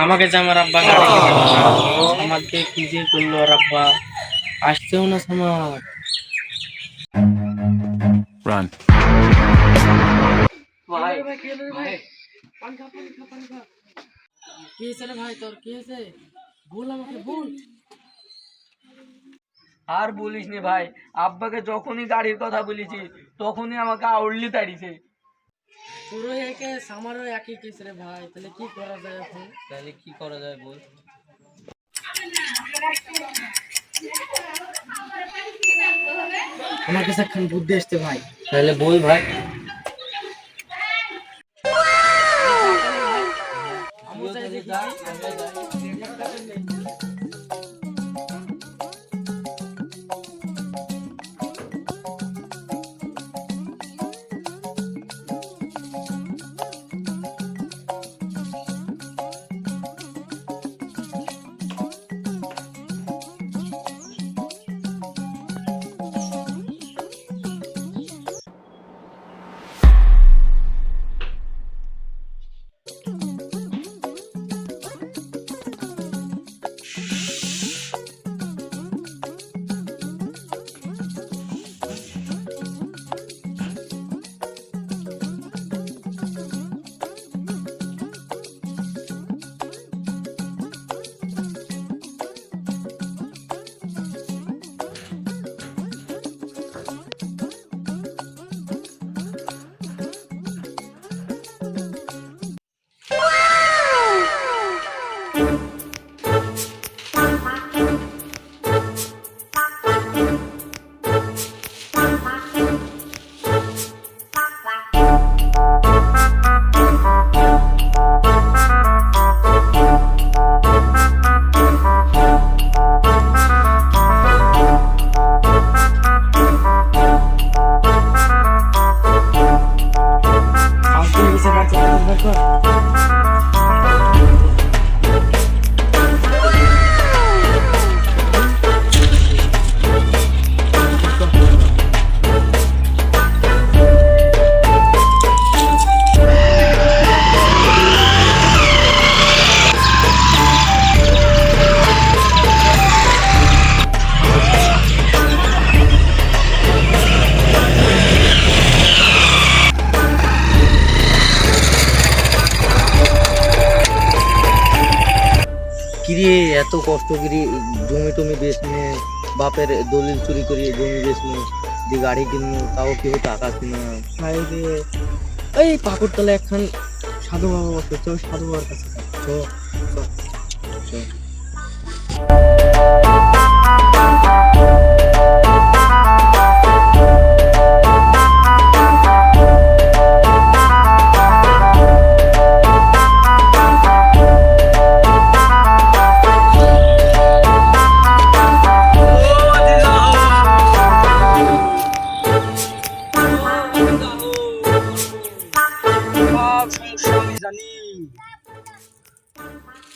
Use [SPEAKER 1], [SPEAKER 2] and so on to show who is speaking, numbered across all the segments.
[SPEAKER 1] আমাকে যে আমার আব্বা গাড়ি কিনে দিল না, আমাকে কি যে করলো আর আব্বা আসতেও না আমার।
[SPEAKER 2] Run.
[SPEAKER 1] ভাই ভাই পানি খা পানি খা। কি হয়েছে রে ভাই, তোর কি হয়েছে? বল আমাকে বল।
[SPEAKER 3] আর বলিস নি ভাই, আব্বাকে যখনই গাড়ির কথা বলেছি তখনই আমাকে আউড়লি তাড়িয়েছে।
[SPEAKER 1] তোরও এই কেস আমারও একই কেস রে ভাই, তাহলে কি করা যায় এখন?
[SPEAKER 3] তাহলে কি করা যায় বল?
[SPEAKER 1] আমার কাছে এখন বুদ্ধি আসছে ভাই।
[SPEAKER 3] তাহলে বল ভাই।
[SPEAKER 1] আমিও চাই যে
[SPEAKER 3] কিরে এত কষ্ট করে জমি টমি বেচনে, বাপের দলিল চুরি করে জমি বেচনে, যে গাড়ি কিনবো তাও কেউ টাকা কিনা।
[SPEAKER 1] ভাই রে, এই পাকুড়তলা একখান সাধু বাবা বসে, চল সাধু বাবার কাছে যাই। চল চল চল।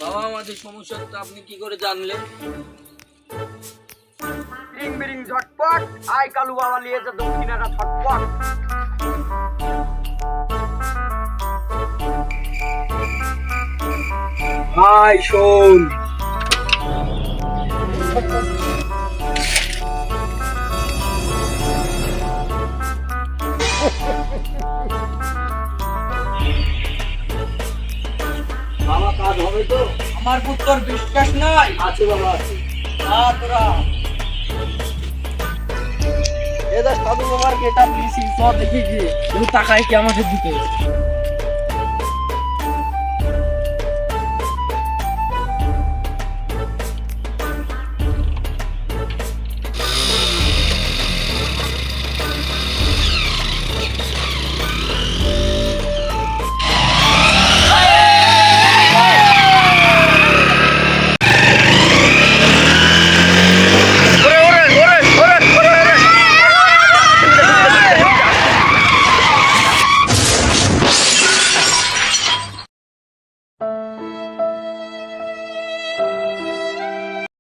[SPEAKER 3] বাবা আমাদের সমস্যা তো আপনি কি করে জানলেন? রিং বিরিং ঝটপট, আই কালু বাবা নিয়ে যা দক্ষিণাটা ছটপট। আই শোন, বাবা কাজ হবে তো?
[SPEAKER 1] আমার পুত্তর বিশ্বাস নাই।
[SPEAKER 3] আছে বাবা আছে।
[SPEAKER 1] তোরা
[SPEAKER 3] এদা সাধু বাবার গেটা
[SPEAKER 1] দেখি কি টাকায় কি আমাদের দিতে